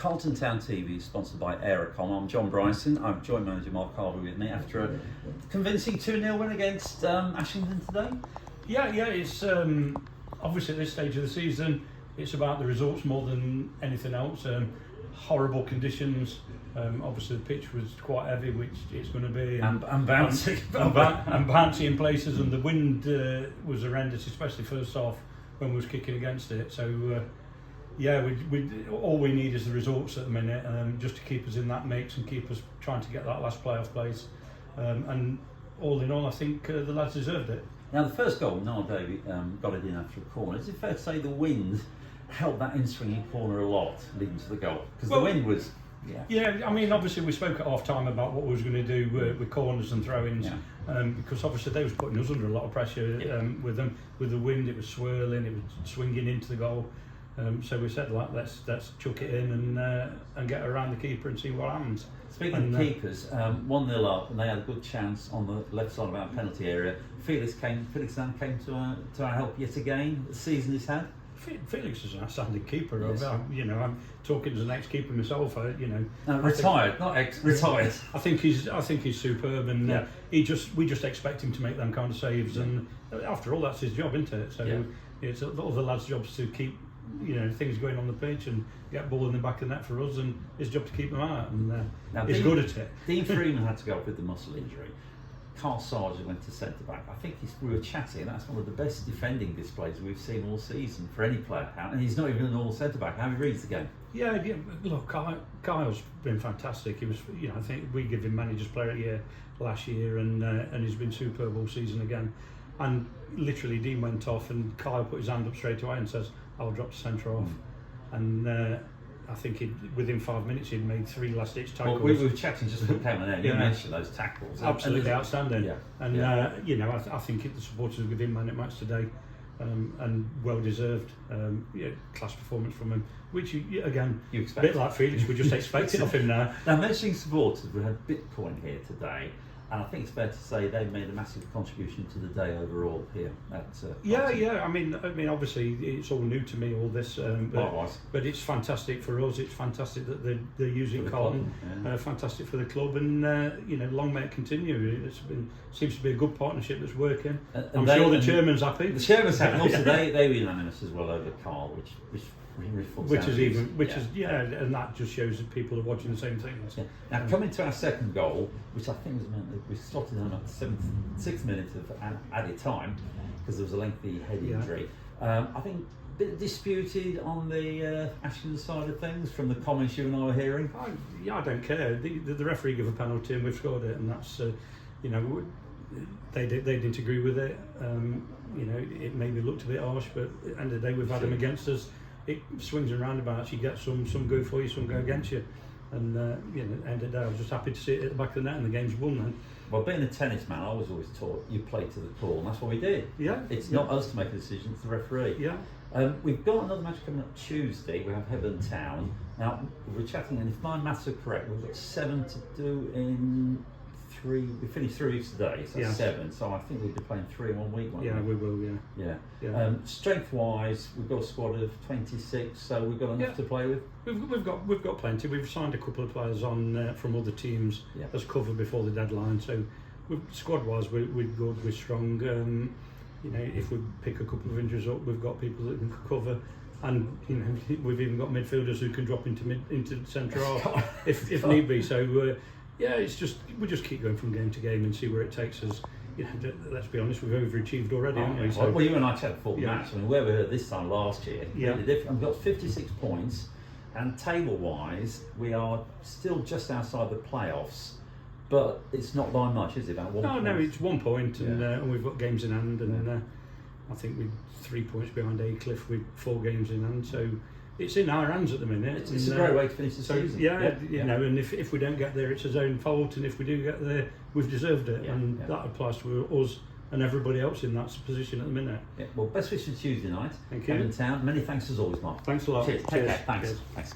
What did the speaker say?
Carlton Town TV is sponsored by Aerocom. I'm John Bryson. I've joint manager Mark Harvey with me after a convincing 2-0 win against Ashington today. Yeah, it's obviously at this stage of the season, it's about the results more than anything else. Horrible conditions. Obviously the pitch was quite heavy, which it's going to be, and bouncy, and bouncy in places, and the wind was horrendous, especially first half when we was kicking against it. So yeah, we all we need is the results at the minute, just to keep us in that mix and keep us trying to get that last playoff place. And all in all, I think the lads deserved it. Now the first goal, Noel Davey got it in after a corner. Is it fair to say the wind helped that in-swinging corner a lot, leading to the goal? Because the wind was... Yeah, I mean, obviously we spoke at half time about what we was going to do with corners and throw-ins, because obviously they was putting us under a lot of pressure with them. With the wind, it was swirling, it was swinging into the goal. So we said, like, let's chuck it in and get around the keeper and see what happens. Speaking of keepers, 1-0 up, and they had a good chance on the left side of our penalty area. Felix came to our help yet again. The season he's had. Felix is an outstanding keeper. Yes. I'm talking as an ex-keeper myself. Retired, not ex-retired. I think he's superb, and we just expect him to make them kind of saves. And after all, that's his job, isn't it? So it's all the lads' jobs to keep things going on the pitch and get ball in the back of the net for us, and his job to keep them out. And he's good at it. Dean Freeman had to go up with the muscle injury. Carl Sargent went to centre back. I think we were chatting. That's one of the best defending displays we've seen all season for any player, and he's not even an all centre back. How he reads the game? Yeah. Look, Kyle's been fantastic. He was, I think we give him Manager's Player of the Year last year, and he's been superb all season again. And literally, Dean went off, and Kyle put his hand up straight away and says, "I'll drop the centre off." And I think within 5 minutes he'd made 3 last-ditch tackles. Well, we were chatting just before we came on air. You mentioned those tackles. Absolutely outstanding. I think the supporters will give him man at match today, and well deserved. Class performance from him, which you expect. A bit like Felix, we just expect it of him now. Now, mentioning supporters, we had Bitcoin here today. And I think it's fair to say they've made a massive contribution to the day overall here at I mean, obviously it's all new to me, all this. But it's fantastic for us. It's fantastic that they're using Carlton. Fantastic for the club, and long may it continue. Seems to be a good partnership that's working. I'm sure the chairman's happy. The chairman's happy. Also, they were unanimous as well over Carl, which and that just shows that people are watching the same things. Yeah. Now, coming to our second goal, which I think was meant that we slotted on at the 6 minutes of added time because there was a lengthy head injury. I think a bit disputed on the Ashington side of things from the comments you and I were hearing. I don't care. The referee gave a penalty and we've scored it, and that's they didn't agree with it. It maybe looked a bit harsh, but at the end of the day, we've had them against us. It swings and roundabouts. You get some go for you, some go against you, and at the end of the day, I was just happy to see it at the back of the net, and the game's won. Then. Well, being a tennis man, I was always taught you play to the call, and that's what we did. It's not us to make a decision; it's the referee. We've got another match coming up Tuesday. We have Harvey Town. Now we're chatting, and if my maths are correct, we've got 7 to do in 3. We finished 3 weeks today, so that's 7. So I think we'll be playing 3 in 1 week. We will. Strength-wise, we've got a squad of 26, so we've got enough to play with. We've got plenty. We've signed a couple of players on from other teams as cover before the deadline. So squad-wise, we're good. We're strong. If we pick a couple of injuries up, we've got people that can cover. And we've even got midfielders who can drop into centre half if need be. So. It's just we just keep going from game to game and see where it takes us. Let's be honest, we've overachieved already, haven't we? So, well, you and I chatted before the match. I mean, where we were this time last year, really different. We've got 56 points, and table-wise, we are still just outside the playoffs. But it's not by much, is it? About 1 point? No, it's 1 point, and we've got games in hand, and I think we're 3 points behind Aycliffe with 4 games in hand. So. It's in our hands at the minute. It's a great way to finish the season. And if we don't get there, it's his own fault, and if we do get there, we've deserved it, and that applies to us and everybody else in that position at the minute. Well, best wishes for Tuesday night. Thank you. Harvey Town. Many thanks as always, Mark. Thanks a lot. Cheers. Take care. Thanks. Cheers. Thanks.